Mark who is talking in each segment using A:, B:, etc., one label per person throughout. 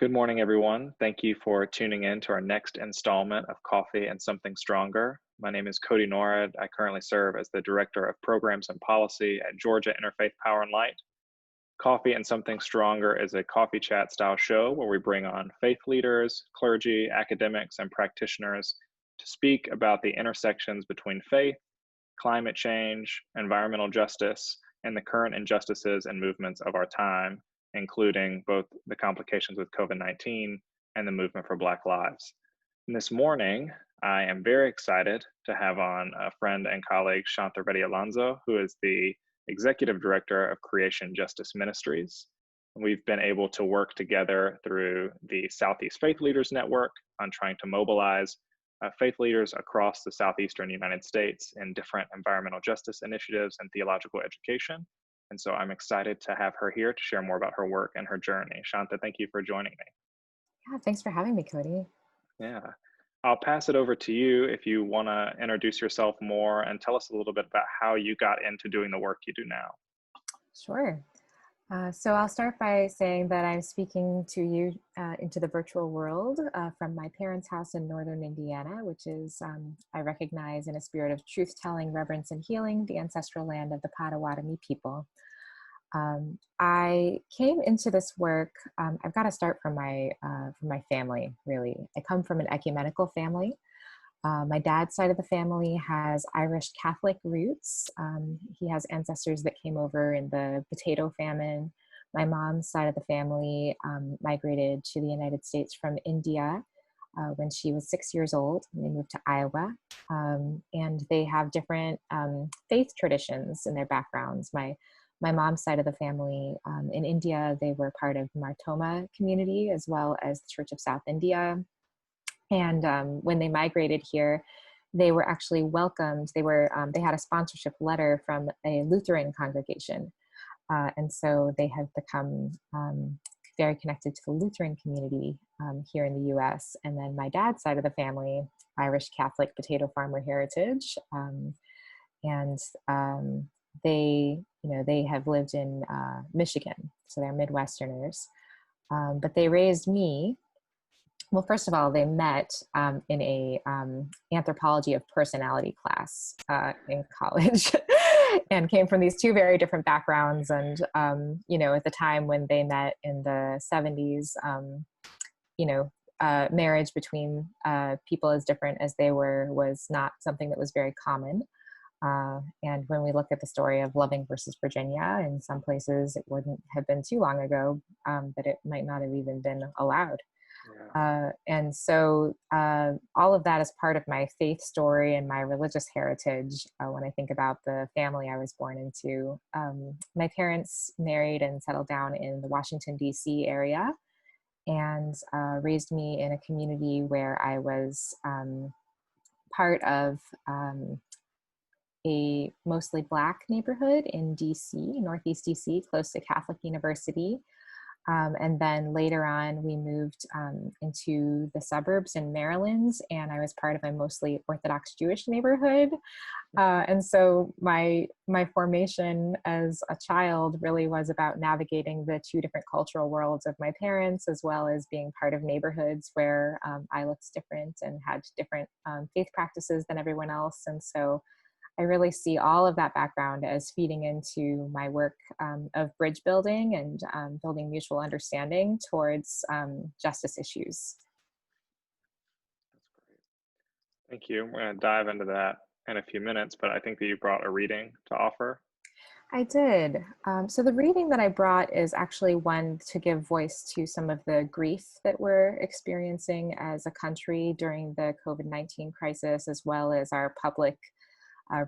A: Good morning, everyone. Thank you for tuning in to our next installment of Coffee and Something Stronger. My name is Cody Norad. I currently serve as the Director of Programs and Policy at Georgia Interfaith Power and Light. Coffee and Something Stronger is a coffee chat style show where we bring on faith leaders, clergy, academics, and practitioners to speak about the intersections between faith, climate change, environmental justice, and the current injustices and movements of our time, including both the complications with COVID-19 and the movement for Black lives. And this morning, I am very excited to have on a friend and colleague, Shantha Alonso, who is the Executive Director of Creation Justice Ministries. We've been able to work together through the Southeast Faith Leaders Network on trying to mobilize faith leaders across the southeastern United States in different environmental justice initiatives and theological education. And so I'm excited to have her here to share more about her work and her journey. Shantha, thank you for joining me.
B: Yeah, thanks for having me, Cody.
A: Yeah. I'll pass it over to you if you want to introduce yourself more and tell us a little bit about how you got into doing the work you do now.
B: Sure. So I'll start by saying that I'm speaking to you into the virtual world from my parents' house in northern Indiana, which is, I recognize in a spirit of truth-telling, reverence, and healing, the ancestral land of the Potawatomi people. I came into this work, I've got to start from my family, really. I come from an ecumenical family. My dad's side of the family has Irish Catholic roots. He has ancestors that came over in the potato famine. My mom's side of the family migrated to the United States from India when she was 6 years old. And they moved to Iowa. And they have different faith traditions in their backgrounds. My mom's side of the family in India, they were part of Martoma community as well as the Church of South India. And when they migrated here, they were actually welcomed. They had a sponsorship letter from a Lutheran congregation. And so they have become very connected to the Lutheran community here in the US. And then my dad's side of the family, Irish Catholic potato farmer heritage. And they have lived in Michigan, so they're Midwesterners. But they raised me. Well, first of all, they met in a anthropology of personality class in college and came from these two very different backgrounds. And, at the time when they met in the 70s, marriage between people as different as they were was not something that was very common. And when we look at the story of Loving versus Virginia, in some places it wouldn't have been too long ago, but it might not have even been allowed.
A: Yeah.
B: And so all of that is part of my faith story and my religious heritage. When I think about the family I was born into, my parents married and settled down in the Washington, D.C. area and raised me in a community where I was part of a mostly Black neighborhood in D.C., Northeast D.C., close to Catholic University. And then later on, we moved into the suburbs in Maryland, and I was part of a mostly Orthodox Jewish neighborhood. And so my formation as a child really was about navigating the two different cultural worlds of my parents, as well as being part of neighborhoods where I looked different and had different faith practices than everyone else. And so I really see all of that background as feeding into my work of bridge building and building mutual understanding towards justice issues.
A: That's great. Thank you. We're going to dive into that in a few minutes, but I think that you brought a reading to offer.
B: I did. So the reading that I brought is actually one to give voice to some of the grief that we're experiencing as a country during the COVID-19 crisis, as well as our public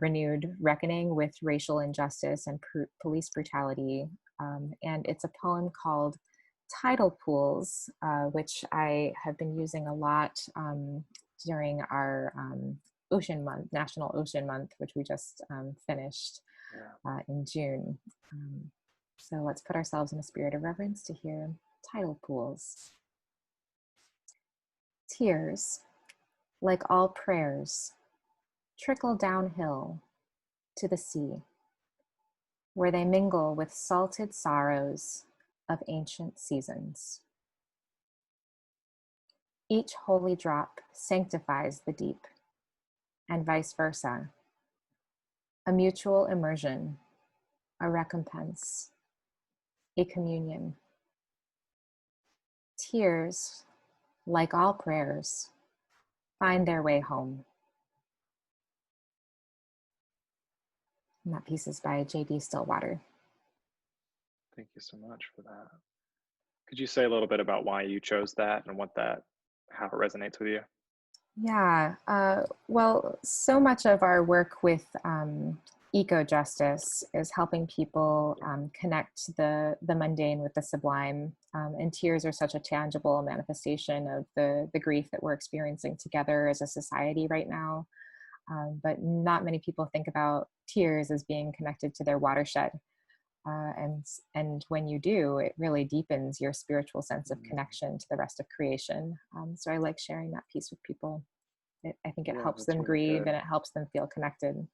B: renewed reckoning with racial injustice and police brutality. And it's a poem called Tidal Pools, which I have been using a lot during our Ocean Month, National Ocean Month, which we just finished in June. So let's put ourselves in a spirit of reverence to hear Tidal Pools. Tears, like all prayers, trickle downhill to the sea, where they mingle with salted sorrows of ancient seasons. Each holy drop sanctifies the deep, and vice versa. A mutual immersion, a recompense, a communion. Tears, like all prayers, find their way home. And that piece is by J.D. Stillwater.
A: Thank you so much for that. Could you say a little bit about why you chose that and how it resonates with you?
B: Yeah, well, so much of our work with eco-justice is helping people connect the mundane with the sublime. And tears are such a tangible manifestation of the grief that we're experiencing together as a society right now. But not many people think about tears as being connected to their watershed. And when you do, it really deepens your spiritual sense of connection to the rest of creation. So I like sharing that piece with people. I think it
A: Yeah,
B: helps
A: that's
B: them
A: really
B: grieve
A: good.
B: and it helps them feel connected.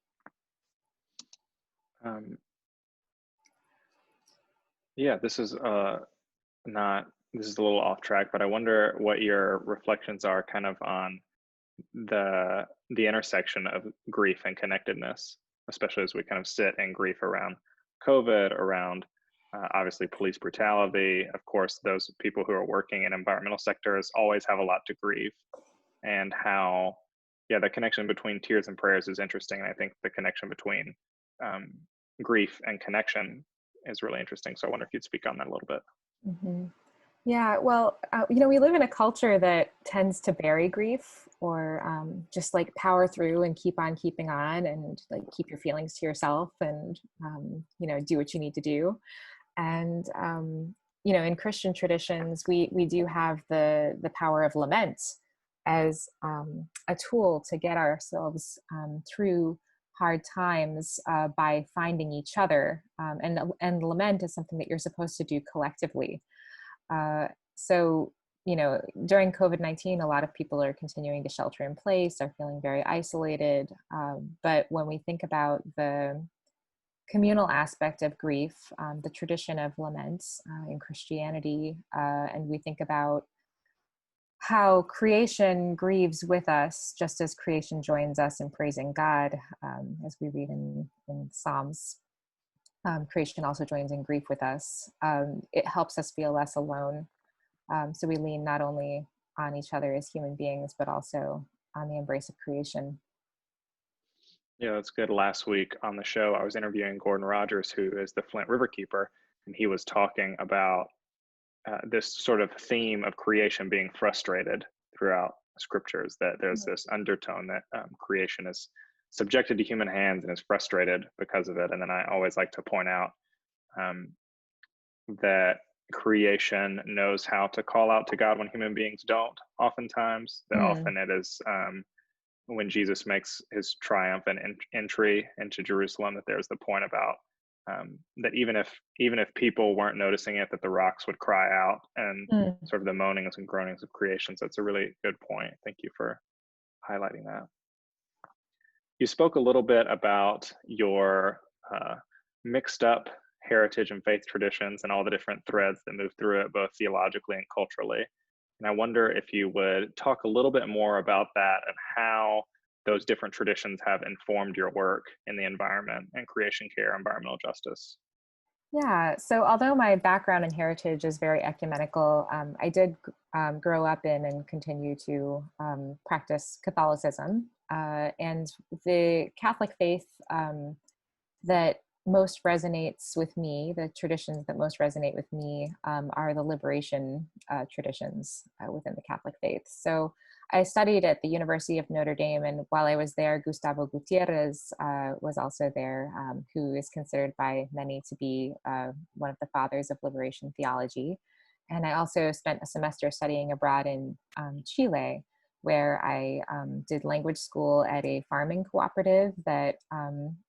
A: Yeah, this is a little off track, but I wonder what your reflections are kind of on the intersection of grief and connectedness, especially as we kind of sit in grief around COVID, around obviously police brutality. Of course, those people who are working in environmental sectors always have a lot to grieve, and how, yeah, the connection between tears and prayers is interesting. And I think the connection between um, grief and connection is really interesting. So I wonder if you'd speak on that a little bit.
B: Mm-hmm. Yeah, well, we live in a culture that tends to bury grief or just like power through and keep on keeping on and like keep your feelings to yourself and, do what you need to do. And, in Christian traditions, we do have the power of lament as a tool to get ourselves through hard times by finding each other. And lament is something that you're supposed to do collectively. So, during COVID-19, a lot of people are continuing to shelter in place, are feeling very isolated. But when we think about the communal aspect of grief, the tradition of lament in Christianity, and we think about how creation grieves with us, just as creation joins us in praising God, as we read in Psalms. Creation also joins in grief with us. It helps us feel less alone. So we lean not only on each other as human beings, but also on the embrace of creation.
A: Yeah, that's good. Last week on the show, I was interviewing Gordon Rogers, who is the Flint River Keeper, and he was talking about this sort of theme of creation being frustrated throughout scriptures, that there's this undertone that creation is subjected to human hands and is frustrated because of it. And then I always like to point out that creation knows how to call out to God when human beings don't, oftentimes, that often it is when Jesus makes his triumphant entry into Jerusalem, that there's the point about that even if people weren't noticing it, that the rocks would cry out, and sort of the moanings and groanings of creation. So it's a really good point. Thank you for highlighting that. You spoke a little bit about your mixed up heritage and faith traditions and all the different threads that move through it, both theologically and culturally. And I wonder if you would talk a little bit more about that and how those different traditions have informed your work in the environment and creation care, environmental justice.
B: Yeah, so although my background and heritage is very ecumenical, I did grow up in and continue to practice Catholicism. And the Catholic faith that most resonates with me, the traditions that most resonate with me are the liberation traditions within the Catholic faith. So I studied at the University of Notre Dame, and while I was there, Gustavo Gutierrez was also there, who is considered by many to be one of the fathers of liberation theology. And I also spent a semester studying abroad in Chile, where I did language school at a farming cooperative that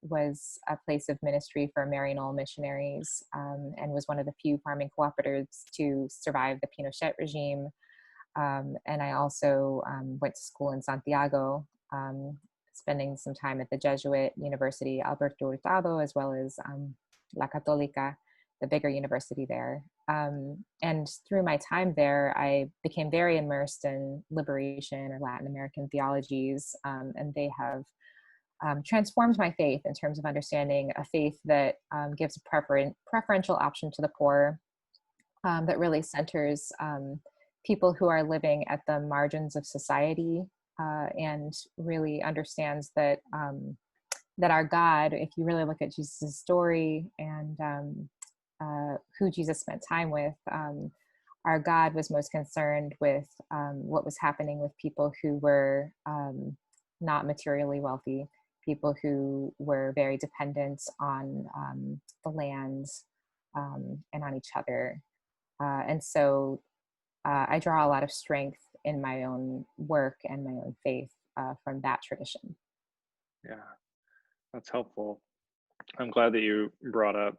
B: was a place of ministry for Maryknoll missionaries, and was one of the few farming cooperatives to survive the Pinochet regime. And I also went to school in Santiago, spending some time at the Jesuit University Alberto Hurtado, as well as La Católica, the bigger university there. And through my time there, I became very immersed in liberation or Latin American theologies, and they have transformed my faith in terms of understanding a faith that gives a preferential option to the poor, that really centers people who are living at the margins of society, and really understands that that our God, if you really look at Jesus' story and who Jesus spent time with, our God was most concerned with what was happening with people who were not materially wealthy, people who were very dependent on the land and on each other. And so I draw a lot of strength in my own work and my own faith from that tradition.
A: Yeah, that's helpful. I'm glad that you brought up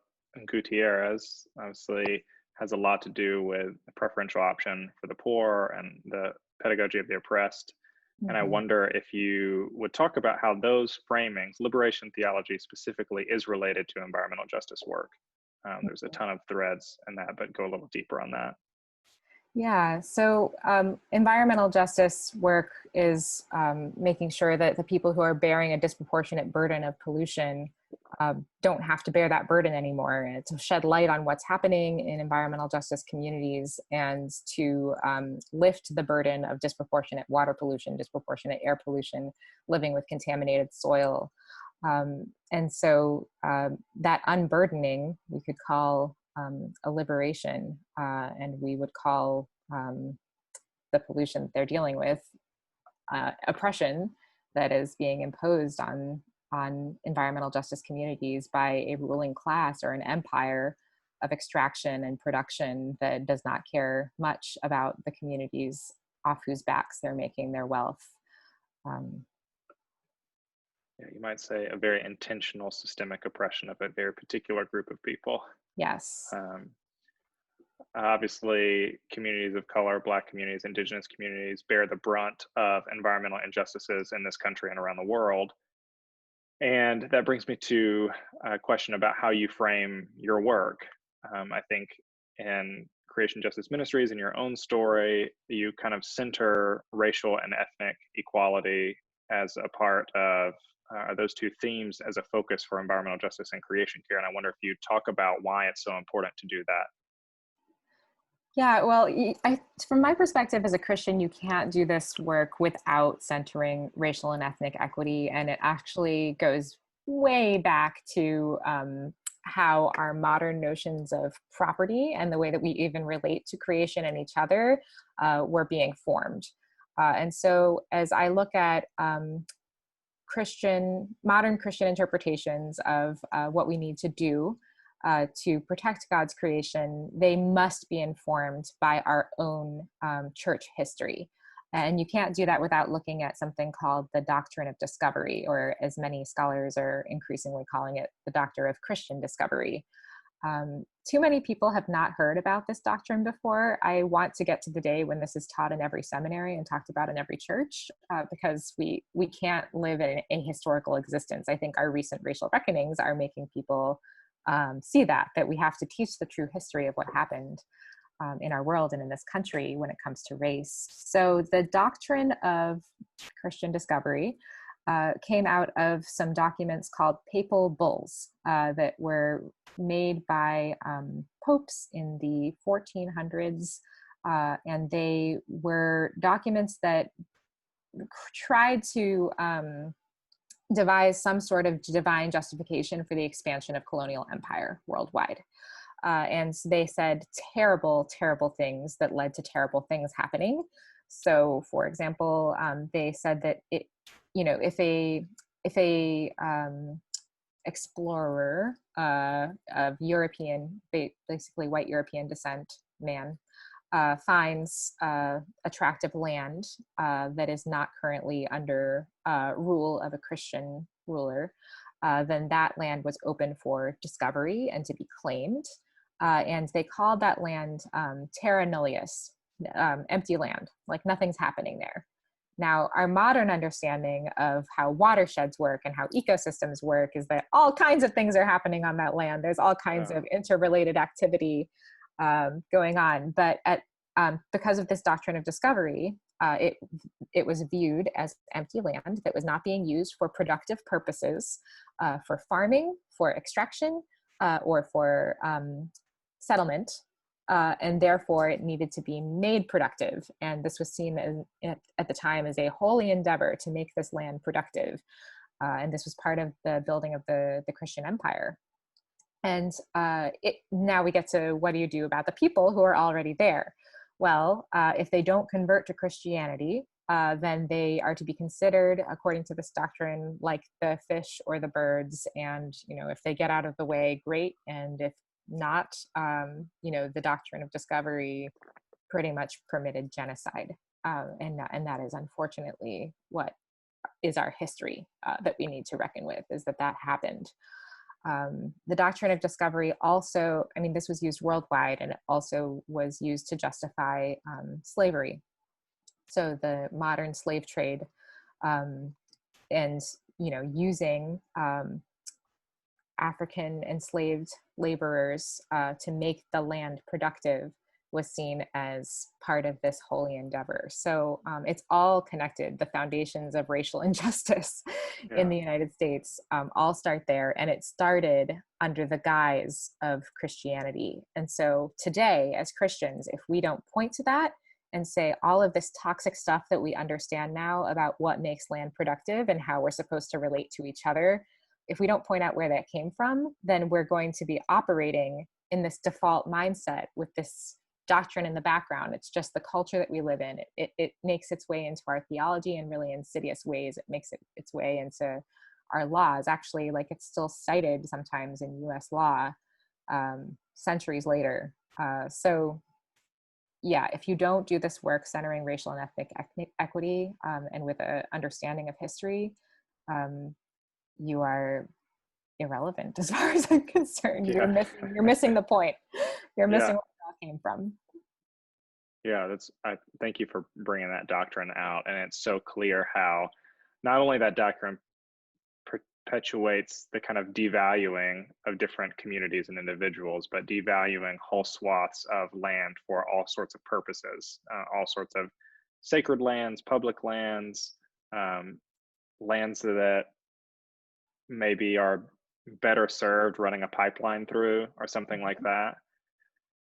A: Gutierrez. Obviously, has a lot to do with the preferential option for the poor and the pedagogy of the oppressed. And I
B: Mm-hmm.
A: wonder if you would talk about how those framings, liberation theology specifically, is related to environmental justice work. There's a ton of threads in that, but go a little deeper on that.
B: Yeah, so environmental justice work is making sure that the people who are bearing a disproportionate burden of pollution don't have to bear that burden anymore, and to shed light on what's happening in environmental justice communities, and to lift the burden of disproportionate water pollution, disproportionate air pollution, living with contaminated soil. And so that unburdening we could call a liberation, and we would call the pollution that they're dealing with oppression that is being imposed on environmental justice communities by a ruling class or an empire of extraction and production that does not care much about the communities off whose backs they're making their wealth.
A: Yeah, you might say a very intentional systemic oppression of a very particular group of people.
B: Yes.
A: Obviously, communities of color, Black communities, Indigenous communities bear the brunt of environmental injustices in this country and around the world. And that brings me to a question about how you frame your work. I think in Creation Justice Ministries, in your own story, you kind of center racial and ethnic equality as a part of those two themes as a focus for environmental justice and creation care. And I wonder if you talk about why it's so important to do that.
B: Yeah, well, from my perspective as a Christian, you can't do this work without centering racial and ethnic equity. And it actually goes way back to how our modern notions of property and the way that we even relate to creation and each other were being formed. And so as I look at modern Christian interpretations of what we need to do to protect God's creation, they must be informed by our own church history. And you can't do that without looking at something called the doctrine of discovery, or as many scholars are increasingly calling it, the doctrine of Christian discovery. Too many people have not heard about this doctrine before. I want to get to the day when this is taught in every seminary and talked about in every church, because we can't live in a historical existence. I think our recent racial reckonings are making people see that we have to teach the true history of what happened in our world and in this country when it comes to race. So the doctrine of Christian discovery came out of some documents called papal bulls that were made by popes in the 1400s. And they were documents that tried to devise some sort of divine justification for the expansion of colonial empire worldwide. And they said terrible, terrible things that led to terrible things happening. So, for example, they said that if a explorer of European, basically white European descent man, finds attractive land that is not currently under rule of a Christian ruler, then that land was open for discovery and to be claimed. And they called that land terra nullius, empty land, like nothing's happening there. Now, our modern understanding of how watersheds work and how ecosystems work is that all kinds of things are happening on that land. There's all kinds of interrelated activity. going on. But because of this doctrine of discovery, it was viewed as empty land that was not being used for productive purposes, for farming, for extraction, or for settlement. And therefore it needed to be made productive. And this was seen at the time as a holy endeavor to make this land productive. And this was part of the building of the Christian empire. And now we get to, what do you do about the people who are already there? Well, if they don't convert to Christianity, then they are to be considered, according to this doctrine, like the fish or the birds. And, if they get out of the way, great. And if not, the doctrine of discovery pretty much permitted genocide. And that is unfortunately what is our history that we need to reckon with, is that happened. The doctrine of discovery also, this was used worldwide, and it also was used to justify slavery. So the modern slave trade, and, using African enslaved laborers to make the land productive was seen as part of this holy endeavor. So it's all connected. The foundations of racial injustice in the United States all start there, and it started under the guise of Christianity. And so today, as Christians, if we don't point to that and say all of this toxic stuff that we understand now about what makes land productive and how we're supposed to relate to each other, if we don't point out where that came from, then we're going to be operating in this default mindset with this doctrine in the background. It's just the culture that we live in. It makes its way into our theology in really insidious ways. It makes its way into our laws. Actually, like, it's still cited sometimes in US law centuries later. So yeah, if you don't do this work centering racial and ethnic equity and with an understanding of history, you are irrelevant as far as I'm concerned. You're missing the point. You're missing where it all came from.
A: Yeah, thank you for bringing that doctrine out. And it's so clear how not only that doctrine perpetuates the kind of devaluing of different communities and individuals, but devaluing whole swaths of land for all sorts of purposes, all sorts of sacred lands, public lands, lands that maybe are better served running a pipeline through or something like that.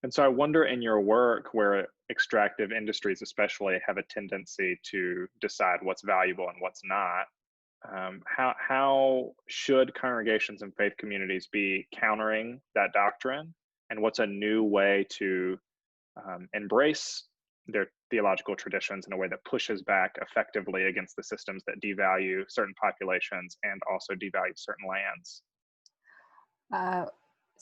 A: And so I wonder, in your work, where extractive industries especially have a tendency to decide what's valuable and what's not, how should congregations and faith communities be countering that doctrine? And what's a new way to embrace their theological traditions in a way that pushes back effectively against the systems that devalue certain populations and also devalue certain lands?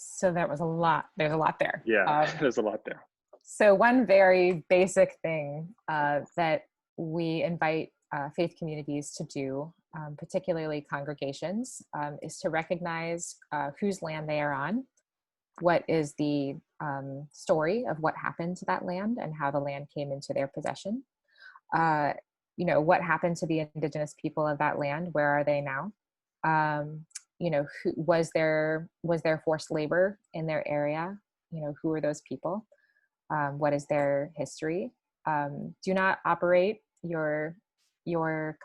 B: So that was a lot. There's a lot there.
A: Yeah, there's a lot there.
B: So one very basic thing that we invite faith communities to do, particularly congregations, is to recognize whose land they are on, what is the story of what happened to that land and how the land came into their possession. What happened to the indigenous people of that land? Where are they now? Who was there forced labor in their area? Who are those people? What is their history? Do not operate your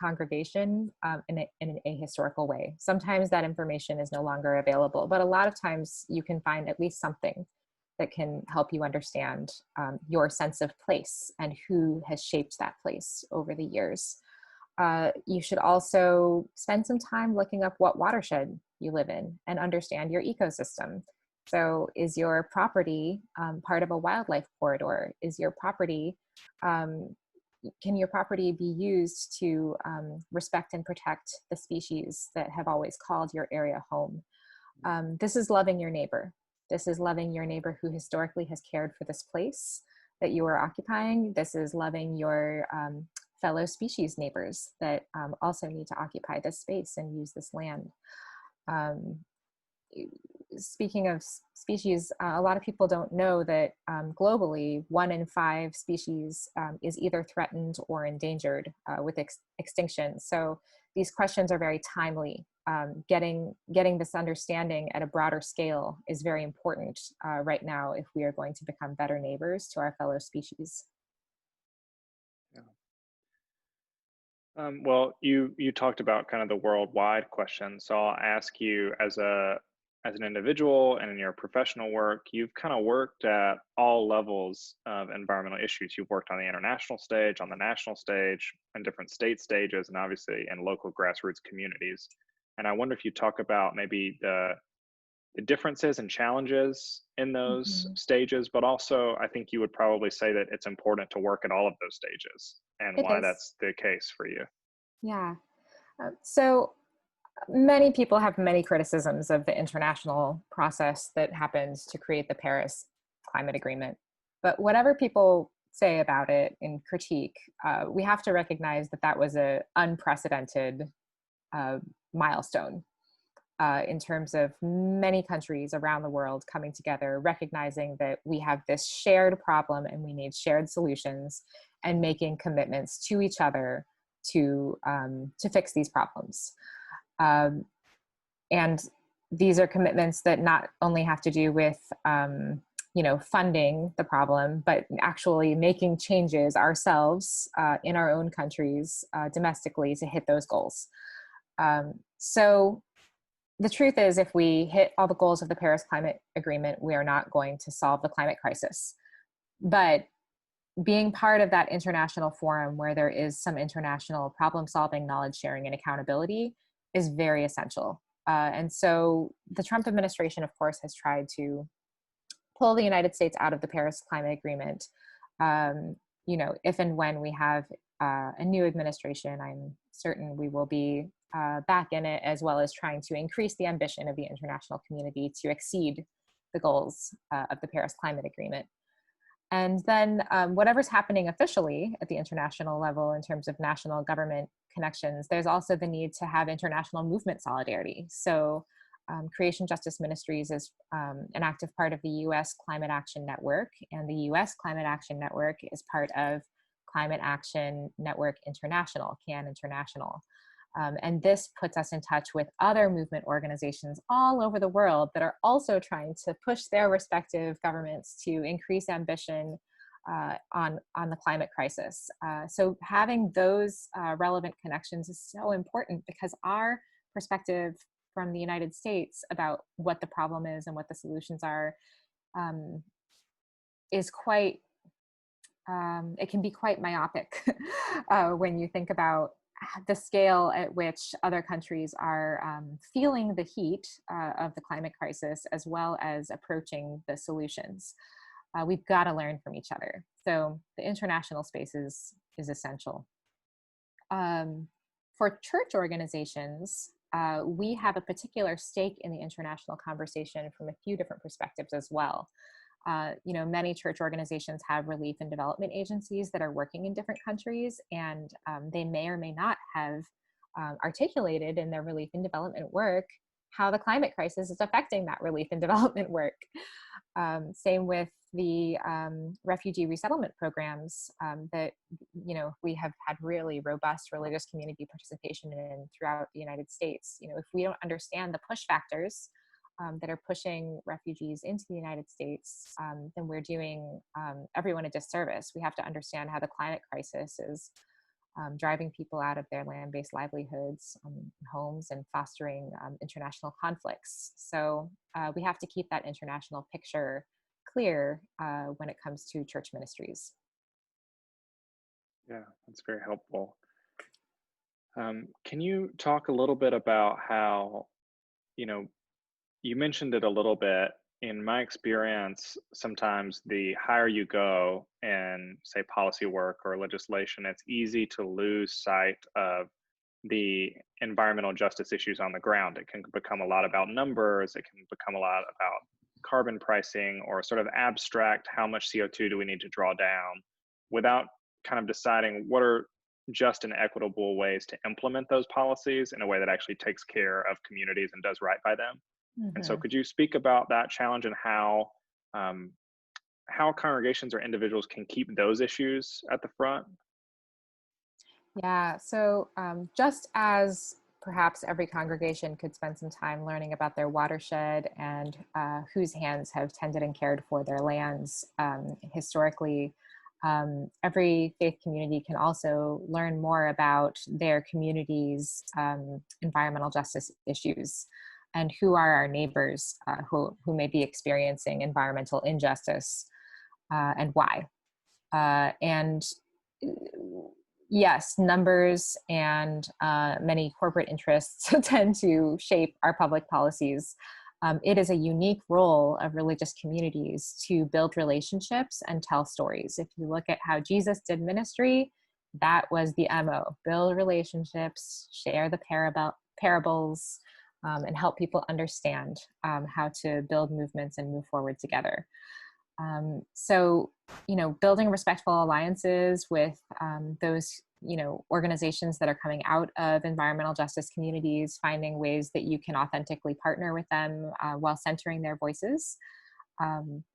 B: congregation in an ahistorical way. Sometimes that information is no longer available, but a lot of times you can find at least something that can help you understand your sense of place and who has shaped that place over the years. You should also spend some time looking up what watershed you live in and understand your ecosystem. So is your property part of a wildlife corridor? Is your property, can your property be used to respect and protect the species that have always called your area home? This is loving your neighbor. This is loving your neighbor who historically has cared for this place that you are occupying. This is loving your fellow species neighbors that also need to occupy this space and use this land. Speaking of species, a lot of people don't know that globally, 1 in 5 species is either threatened or endangered with extinction. So these questions are very timely getting this understanding at a broader scale is very important right now if we are going to become better neighbors to our fellow species.
A: Yeah. Well, you talked about kind of the worldwide question, so I'll ask you as an individual and in your professional work, you've kind of worked at all levels of environmental issues. You've worked on the international stage, on the national stage, and different state stages, and obviously in local grassroots communities. And I wonder if you talk about maybe the differences and challenges in those
B: Mhm.
A: stages, but also I think you would probably say that it's important to work at all of those stages and
B: It
A: why
B: is.
A: that's the case for you.
B: Yeah. So many people have many criticisms of the international process that happens to create the Paris Climate Agreement. But whatever people say about it in critique, we have to recognize that that was an unprecedented uh, milestone in terms of many countries around the world coming together, recognizing that we have this shared problem and we need shared solutions, and making commitments to each other to fix these problems. Um, and these are commitments that not only have to do with funding the problem, but actually making changes ourselves in our own countries domestically to hit those goals. So the truth is, if we hit all the goals of the Paris Climate Agreement, we are not going to solve the climate crisis. But being part of that international forum where there is some international problem solving, knowledge sharing, and accountability is very essential. And so the Trump administration, of course, has tried to pull the United States out of the Paris Climate Agreement. If and when we have a new administration, I'm certain we will be back in it, as well as trying to increase the ambition of the international community to exceed the goals of the Paris Climate Agreement. And then whatever's happening officially at the international level in terms of national government connections, there's also the need to have international movement solidarity. So Creation Justice Ministries is an active part of the US Climate Action Network, and the US Climate Action Network is part of Climate Action Network International, CAN International. And this puts us in touch with other movement organizations all over the world that are also trying to push their respective governments to increase ambition on the climate crisis. So having those relevant connections is so important, because our perspective from the United States about what the problem is and what the solutions are is quite, it can be quite myopic when you think about the scale at which other countries are feeling the heat of the climate crisis, as well as approaching the solutions. We've got to learn from each other. So the international space is essential. For church organizations, we have a particular stake in the international conversation from a few different perspectives as well. Many church organizations have relief and development agencies that are working in different countries, and they may or may not have articulated in their relief and development work how the climate crisis is affecting that relief and development work. Same with the refugee resettlement programs that we have had really robust religious community participation in throughout the United States. If we don't understand the push factors that are pushing refugees into the United States, then we're doing everyone a disservice. We have to understand how the climate crisis is driving people out of their land-based livelihoods, homes, and fostering international conflicts. So we have to keep that international picture clear when it comes to church ministries.
A: Yeah, that's very helpful. Can you talk a little bit about how, you know, you mentioned it a little bit. In my experience, sometimes the higher you go in, say, policy work or legislation, it's easy to lose sight of the environmental justice issues on the ground. It can become a lot about numbers, it can become a lot about carbon pricing, or sort of abstract how much CO2 do we need to draw down, without kind of deciding what are just and equitable ways to implement those policies in a way that actually takes care of communities and does right by them. And so
B: Mm-hmm.
A: could you speak about that challenge and um, how congregations or individuals can keep those issues at the front?
B: Yeah, so just as Perhaps every congregation could spend some time learning about their watershed and whose hands have tended and cared for their lands historically. Every faith community can also learn more about their community's environmental justice issues and who are our neighbors who may be experiencing environmental injustice and why. And yes, numbers and many corporate interests tend to shape our public policies. It is a unique role of religious communities to build relationships and tell stories. If you look at how Jesus did ministry, that was the MO: build relationships, share the parables, and help people understand how to build movements and move forward together. So, building respectful alliances with those, organizations that are coming out of environmental justice communities, finding ways that you can authentically partner with them while centering their voices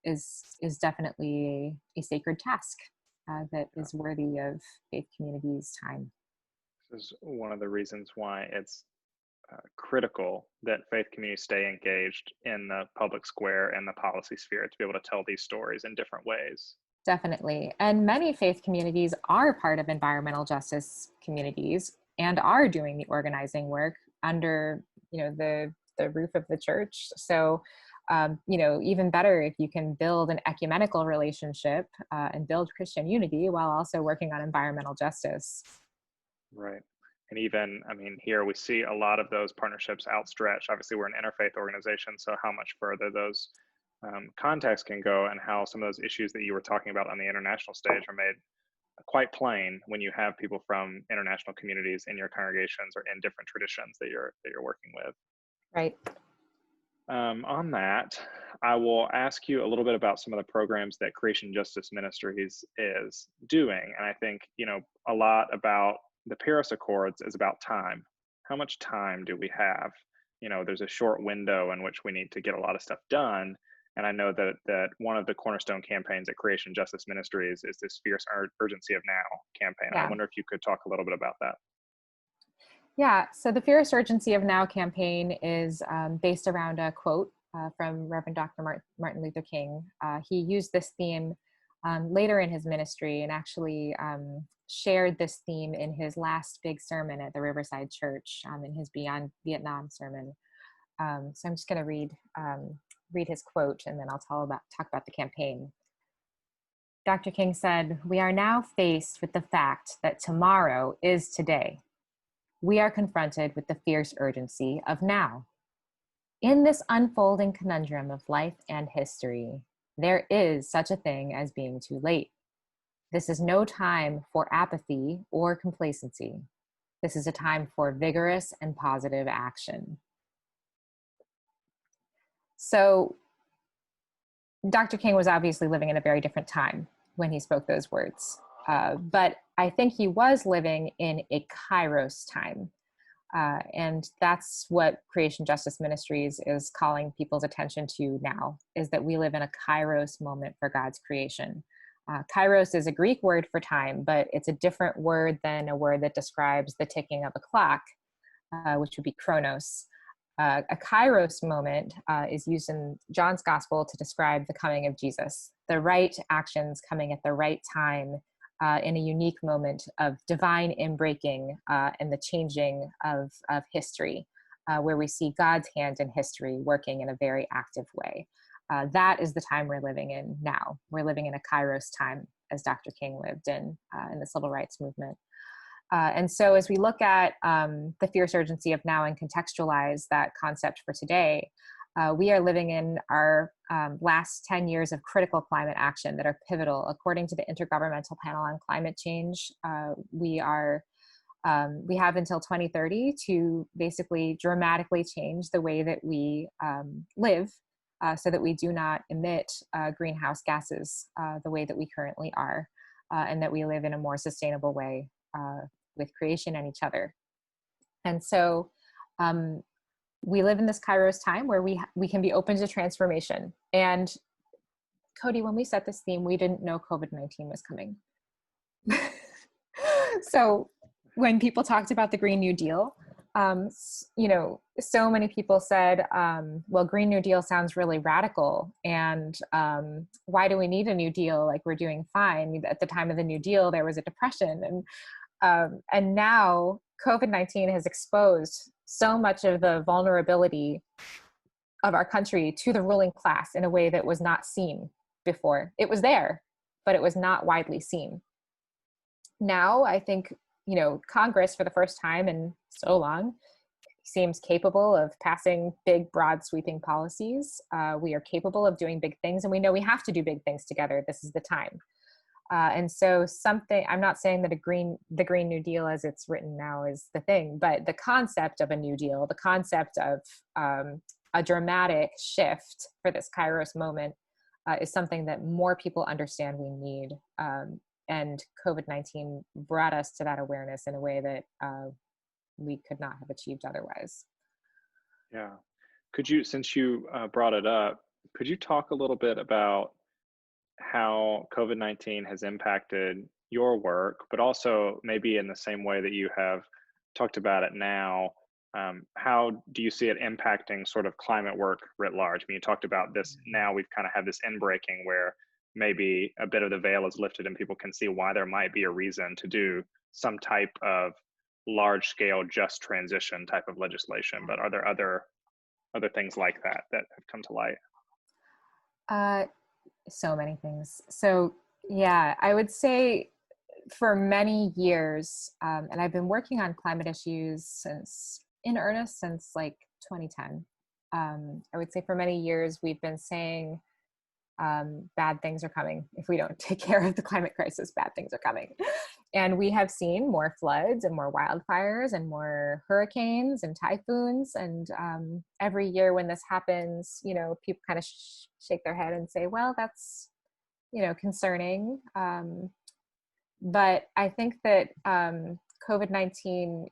B: is definitely a sacred task that is worthy of faith communities' time.
A: This is one of the reasons why it's critical that faith communities stay engaged in the public square and the policy sphere to be able to tell these stories in different ways.
B: Definitely. And many faith communities are part of environmental justice communities and are doing the organizing work under, the roof of the church. So, even better if you can build an ecumenical relationship and build Christian unity while also working on environmental justice.
A: Right. And even, here we see a lot of those partnerships outstretched. Obviously, we're an interfaith organization, so how much further those contexts can go, and how some of those issues that you were talking about on the international stage are made quite plain when you have people from international communities in your congregations or in different traditions that you're working with.
B: Right.
A: On that, I will ask you a little bit about some of the programs that Creation Justice Ministries is doing. And I think, a lot about the Paris Accords is about time. How much time do we have? There's a short window in which we need to get a lot of stuff done. And I know that one of the cornerstone campaigns at Creation Justice Ministries is this Fierce Urgency of Now campaign.
B: Yeah.
A: I wonder if you could talk a little bit about that.
B: Yeah, so the Fierce Urgency of Now campaign is based around a quote from Reverend Dr. Martin Luther King. He used this theme later in his ministry and actually shared this theme in his last big sermon at the Riverside Church in his Beyond Vietnam sermon. So I'm just going to read his quote, and then I'll talk about the campaign. Dr. King said, "We are now faced with the fact that tomorrow is today. We are confronted with the fierce urgency of now. In this unfolding conundrum of life and history, there is such a thing as being too late. This is no time for apathy or complacency. This is a time for vigorous and positive action." So Dr. King was obviously living in a very different time when he spoke those words. But I think he was living in a Kairos time. And that's what Creation Justice Ministries is calling people's attention to now, is that we live in a Kairos moment for God's creation. Kairos is a Greek word for time, but it's a different word than a word that describes the ticking of a clock, which would be chronos. A Kairos moment is used in John's Gospel to describe the coming of Jesus, the right actions coming at the right time in a unique moment of divine inbreaking and the changing of history, where we see God's hand in history working in a very active way. That is the time we're living in now. We're living in a Kairos time, as Dr. King lived in the civil rights movement. And so as we look at the fierce urgency of now and contextualize that concept for today, we are living in our last 10 years of critical climate action that are pivotal. According to the Intergovernmental Panel on Climate Change, we have until 2030 to basically dramatically change the way that we live so that we do not emit greenhouse gases the way that we currently are, and that we live in a more sustainable way with creation and each other. And so we live in this Kairos time where we can be open to transformation. And Cody, when we set this theme, we didn't know COVID-19 was coming. So when people talked about the Green New Deal, so many people said, well, Green New Deal sounds really radical. And why do we need a New Deal? Like, we're doing fine. At the time of the New Deal, there was a depression. And now COVID-19 has exposed so much of the vulnerability of our country to the ruling class in a way that was not seen before. It was there, but it was not widely seen. Now, I think, Congress, for the first time in so long, seems capable of passing big, broad, sweeping policies. We are capable of doing big things, and we know we have to do big things together. This is the time. And so I'm not saying that the Green New Deal as it's written now is the thing, but the concept of a New Deal, the concept of a dramatic shift for this Kairos moment is something that more people understand we need. And COVID-19 brought us to that awareness in a way that we could not have achieved otherwise.
A: Yeah. Since you brought it up, could you talk a little bit about how COVID-19 has impacted your work, but also maybe in the same way that you have talked about it now, how do you see it impacting sort of climate work writ large? I mean, you talked about this, now we've kind of had this inbreaking where maybe a bit of the veil is lifted and people can see why there might be a reason to do some type of large scale just transition type of legislation. But are there other things like that have come to light?
B: So many things. So yeah, I would say for many years, and I've been working on climate issues in earnest since like 2010. I would say for many years, we've been saying bad things are coming. If we don't take care of the climate crisis, bad things are coming. And we have seen more floods and more wildfires and more hurricanes and typhoons. And every year when this happens, people kind of shake their head and say, well, that's, concerning. But I think that COVID-19,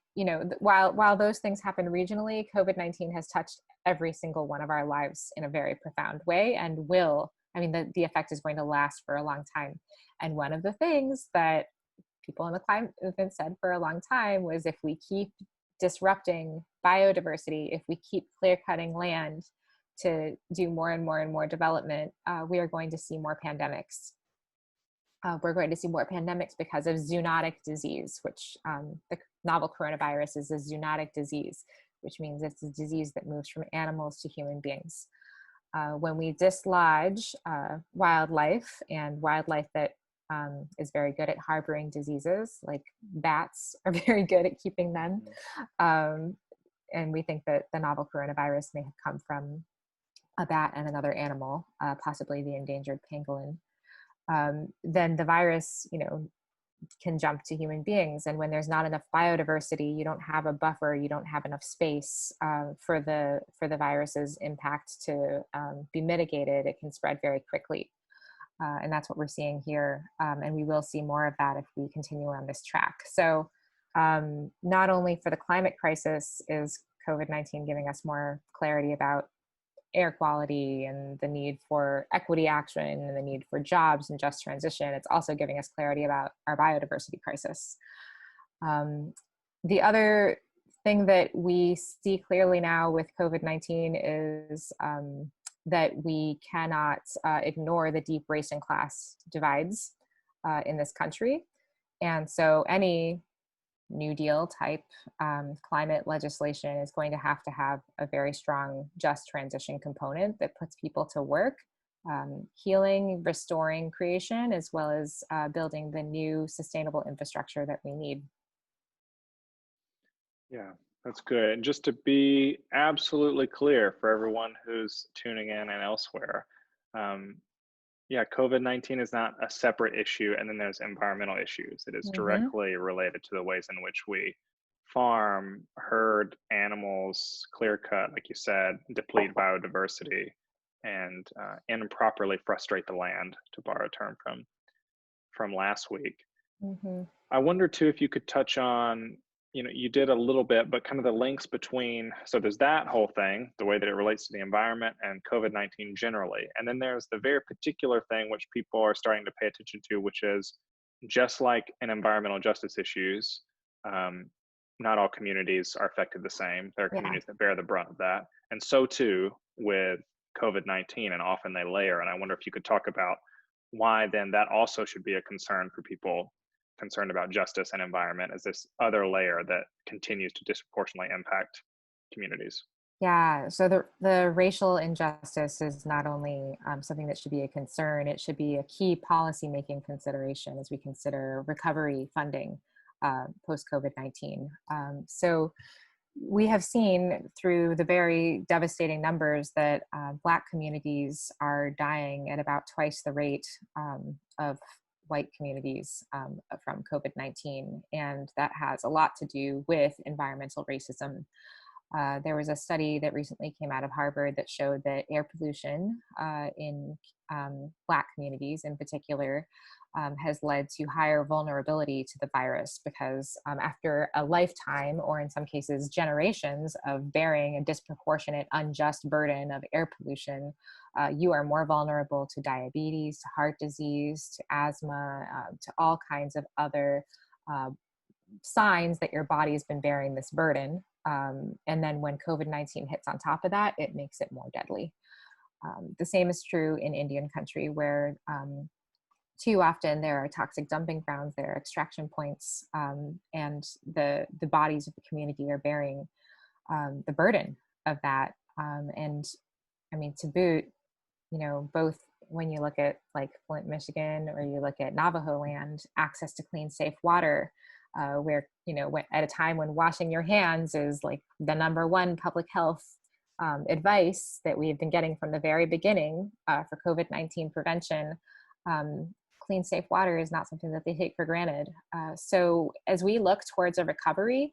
B: while those things happen regionally, COVID-19 has touched every single one of our lives in a very profound way and the effect is going to last for a long time. And one of the things that people in the climate movement said for a long time was, if we keep disrupting biodiversity, if we keep clear cutting land to do more and more and more development, we are going to see more pandemics. We're going to see more pandemics because of zoonotic disease, which the novel coronavirus is a zoonotic disease, which means it's a disease that moves from animals to human beings. When we dislodge wildlife, and wildlife that is very good at harboring diseases, like bats are very good at keeping them. And we think that the novel coronavirus may have come from a bat and another animal, possibly the endangered pangolin. Then the virus, can jump to human beings. And when there's not enough biodiversity, you don't have a buffer, you don't have enough space for the virus's impact to be mitigated. It can spread very quickly. And that's what we're seeing here. And we will see more of that if we continue on this track. So not only for the climate crisis is COVID-19 giving us more clarity about air quality and the need for equity action and the need for jobs and just transition, it's also giving us clarity about our biodiversity crisis. The other thing that we see clearly now with COVID-19 is that we cannot ignore the deep race and class divides in this country. And so any New Deal type climate legislation is going to have a very strong just transition component that puts people to work, healing, restoring creation, as well as building the new sustainable infrastructure that we need.
A: Yeah, that's good. And just to be absolutely clear for everyone who's tuning in and elsewhere, yeah, COVID-19 is not a separate issue, and then there's environmental issues. It is directly related to the ways in which we farm, herd animals, clear cut, like you said, deplete biodiversity, and improperly frustrate the land, to borrow a term from last week. I wonder too if you could touch on, you did a little bit, but kind of the links between, so there's that whole thing, the way that it relates to the environment and COVID-19 generally. And then there's the very particular thing which people are starting to pay attention to, which is just like in environmental justice issues, not all communities are affected the same. There are
B: Yeah.
A: communities that bear the brunt of that. And so too with COVID-19, and often they layer. And I wonder if you could talk about why then that also should be a concern for people concerned about justice and environment as this other layer that continues to disproportionately impact communities.
B: Yeah, so the racial injustice is not only something that should be a concern, it should be a key policy making consideration as we consider recovery funding post COVID-19. So we have seen through the very devastating numbers that Black communities are dying at about twice the rate of white communities from COVID-19. And that has a lot to do with environmental racism. There was a study that recently came out of Harvard that showed that air pollution in Black communities in particular has led to higher vulnerability to the virus because after a lifetime, or in some cases generations, of bearing a disproportionate, unjust burden of air pollution, you are more vulnerable to diabetes, to heart disease, to asthma, to all kinds of other uh, signs that your body's been bearing this burden. And then when COVID-19 hits on top of that, it makes it more deadly. The same is true in Indian country, where too often there are toxic dumping grounds, there are extraction points, and the bodies of the community are bearing the burden of that. And I mean, to boot, both when you look at like Flint, Michigan, or you look at Navajo land, access to clean, safe water, where, at a time when washing your hands is like the number one public health advice that we've been getting from the very beginning for COVID-19 prevention, clean, safe water is not something that they take for granted. So as we look towards a recovery,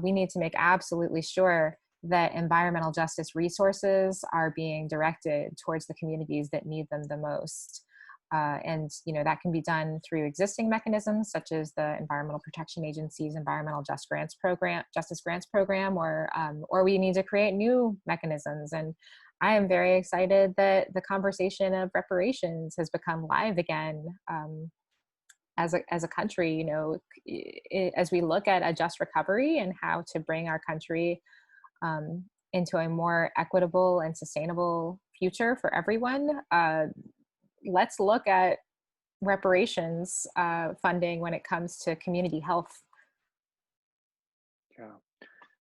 B: we need to make absolutely sure that environmental justice resources are being directed towards the communities that need them the most. And that can be done through existing mechanisms such as the Environmental Protection Agency's Environmental Justice Grants Program, or we need to create new mechanisms. And I am very excited that the conversation of reparations has become live again. As a country, as we look at a just recovery and how to bring our country into a more equitable and sustainable future for everyone, let's look at reparations funding when it comes to community health.
A: Yeah.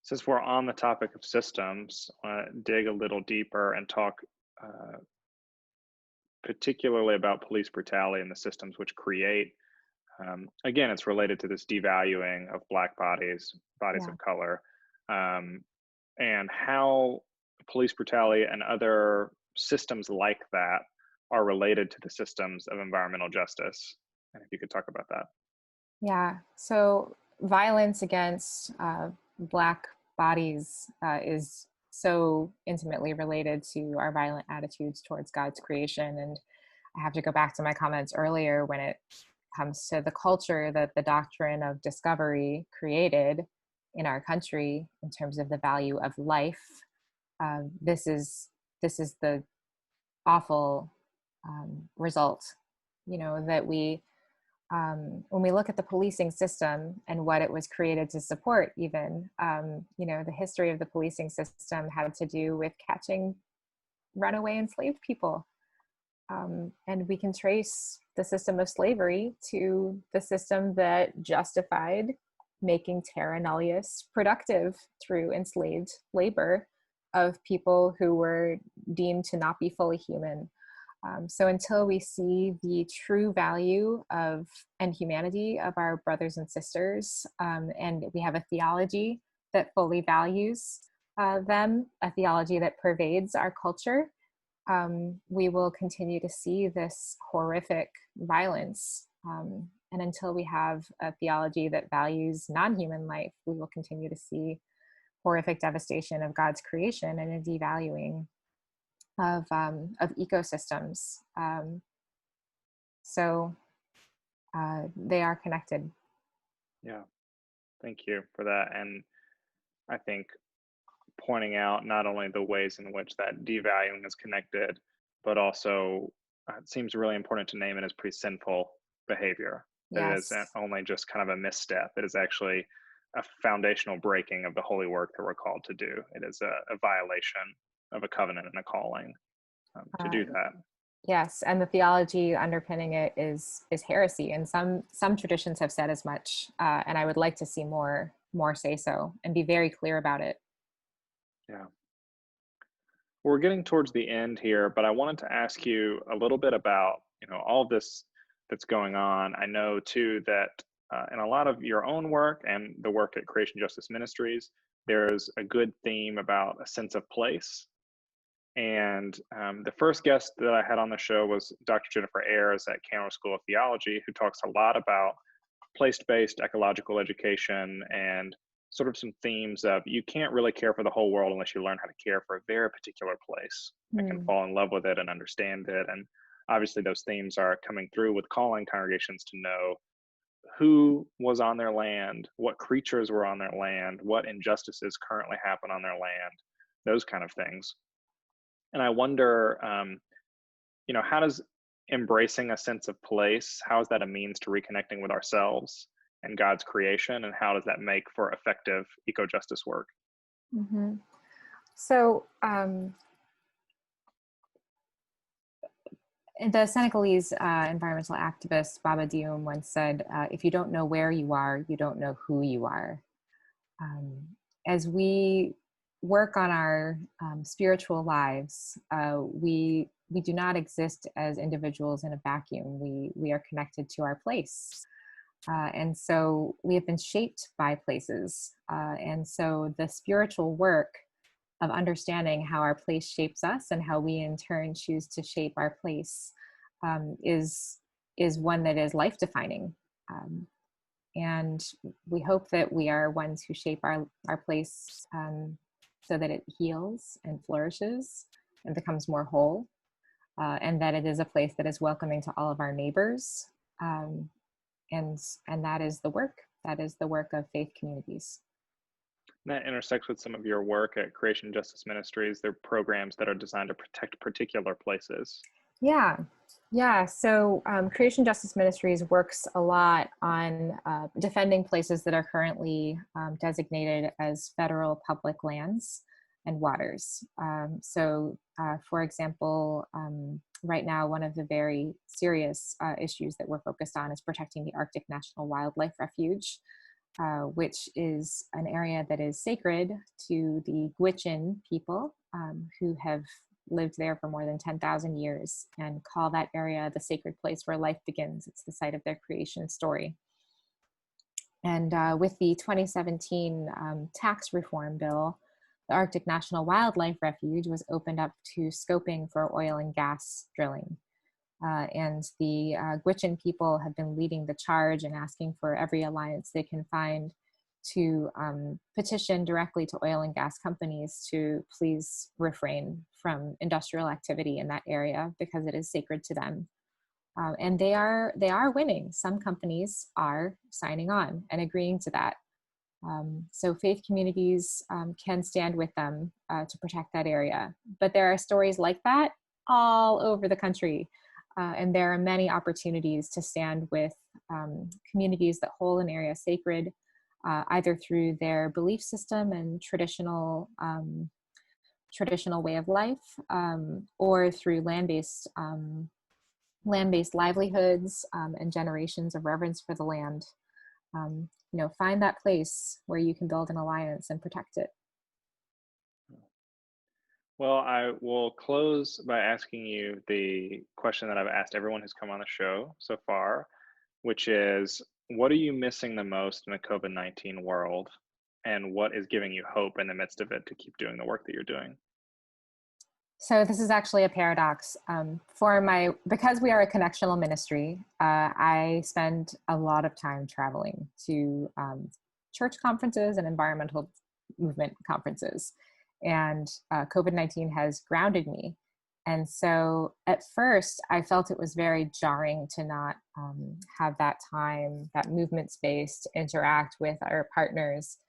A: Since we're on the topic of systems, I want to dig a little deeper and talk uh, particularly about police brutality and the systems which create. Again, it's related to this devaluing of Black bodies, bodies
B: Yeah.
A: of color, and how police brutality and other systems like that are related to the systems of environmental justice. And if you could talk about that.
B: Yeah. So violence against Black bodies is so intimately related to our violent attitudes towards God's creation. And I have to go back to my comments earlier when it comes to the culture that the doctrine of discovery created in our country in terms of the value of life. This is the awful result, that when we look at the policing system and what it was created to support, even, the history of the policing system had to do with catching runaway enslaved people. And we can trace the system of slavery to the system that justified making terra nullius productive through enslaved labor of people who were deemed to not be fully human. So until we see the true value of and humanity of our brothers and sisters, and we have a theology that fully values them, a theology that pervades our culture, we will continue to see this horrific violence. And until we have a theology that values non-human life, we will continue to see horrific devastation of God's creation and a devaluing of ecosystems. So they are connected.
A: Yeah, thank you for that. And I think pointing out not only the ways in which that devaluing is connected, but also it seems really important to name it as pretty sinful behavior. That it
B: Yes.
A: isn't only just kind of a misstep. It is actually a foundational breaking of the holy work that we're called to do. It is a violation of a covenant and a calling to
B: Uh,
A: do that.
B: yes, and the theology underpinning it is heresy, and some traditions have said as much. And I would like to see more say so and be very clear about it.
A: Yeah. We're getting towards the end here, but I wanted to ask you a little bit about, all of this that's going on. I know too that in a lot of your own work and the work at Creation Justice Ministries, there's a good theme about a sense of place. And the first guest that I had on the show was Dr. Jennifer Ayers at Cantor School of Theology, who talks a lot about place-based ecological education and sort of some themes of you can't really care for the whole world unless you learn how to care for a very particular place and can
B: Hmm.
A: fall in love with it and understand it. And obviously those themes are coming through with calling congregations to know who was on their land, what creatures were on their land, what injustices currently happen on their land, those kind of things. And I wonder, how does embracing a sense of place, how is that a means to reconnecting with ourselves and God's creation, and how does that make for effective eco-justice work?
B: Hmm. So the Senegalese environmental activist Baba Dioum once said, "If you don't know where you are, you don't know who you are." Um, as we work on our spiritual lives, we do not exist as individuals in a vacuum. We are connected to our place, and so we have been shaped by places. And so the spiritual work of understanding how our place shapes us and how we in turn choose to shape our place is one that is life defining. Um, and we hope that we are ones who shape our place so that it heals and flourishes and becomes more whole, and that it is a place that is welcoming to all of our neighbors. Um, and that is the work. That is the work of faith communities.
A: That intersects with some of your work at Creation Justice Ministries. They're programs that are designed to protect particular places.
B: Yeah. Yeah. So Creation Justice Ministries works a lot on defending places that are currently designated as federal public lands and waters. For example, right now, one of the very serious issues that we're focused on is protecting the Arctic National Wildlife Refuge, which is an area that is sacred to the Gwich'in people, who have lived there for more than 10,000 years and call that area the sacred place where life begins. It's the site of their creation story. And with the 2017 tax reform bill, the Arctic National Wildlife Refuge was opened up to scoping for oil and gas drilling. And the Gwich'in people have been leading the charge and asking for every alliance they can find to petition directly to oil and gas companies to please refrain from industrial activity in that area because it is sacred to them. And they are winning. Some companies are signing on and agreeing to that. So faith communities can stand with them to protect that area. But there are stories like that all over the country. And there are many opportunities to stand with communities that hold an area sacred, either through their belief system and traditional way of life, or through land-based livelihoods and generations of reverence for the land. Find that place where you can build an alliance and protect it.
A: Well, I will close by asking you the question that I've asked everyone who's come on the show so far, which is, what are you missing the most in the COVID-19 world? And what is giving you hope in the midst of it to keep doing the work that you're doing?
B: So this is actually a paradox. Because we are a connectional ministry, I spend a lot of time traveling to church conferences and environmental movement conferences. And COVID-19 has grounded me. And so at first, I felt it was very jarring to not have that time, that movement space to interact with our partners.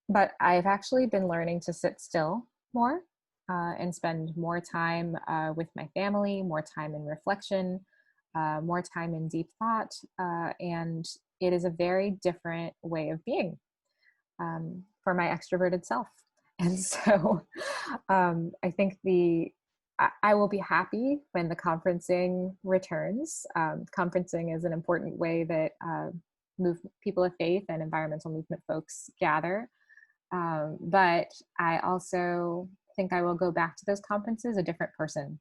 B: But I've actually been learning to sit still more and spend more time with my family, more time in reflection, more time in deep thought. And it is a very different way of being. for my extroverted self. And so I think I will be happy when the conferencing returns. Conferencing is an important way that people of faith and environmental movement folks gather. But I also think I will go back to those conferences a different person,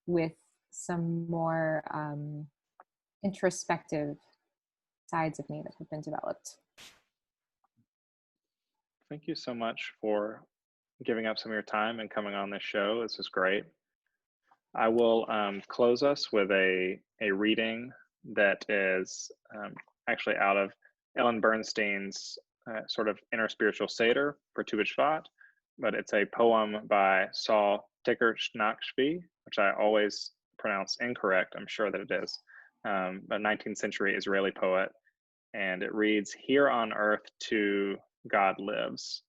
B: with some more introspective sides of me that have been developed.
A: Thank you so much for giving up some of your time and coming on this show. This is great. I will close us with a reading that is actually out of Ellen Bernstein's sort of inner spiritual Seder for Tu B'Shvat, but it's a poem by Saul Ticker-Shnakshvi, which I always pronounce incorrect. I'm sure that it is, a 19th century Israeli poet. And it reads, "Here on earth too God lives,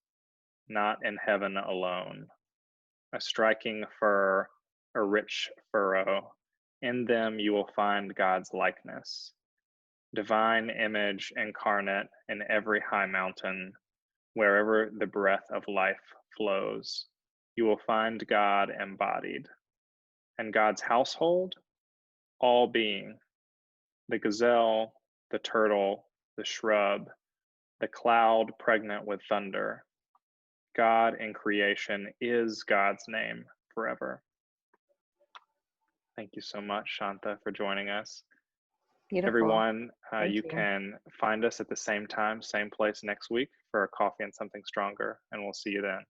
A: not in heaven alone. A striking fir, a rich furrow, in them you will find God's likeness. Divine image incarnate in every high mountain, wherever the breath of life flows, you will find God embodied. And God's household, all being, the gazelle, the turtle, the shrub, the cloud pregnant with thunder. God in creation is God's name forever." Thank you so much, Shantha, for joining us.
B: Beautiful.
A: Everyone,
B: Thank
A: you
B: you.
A: can find us at the same time, same place next week for a Coffee and Something Stronger, and we'll see you then.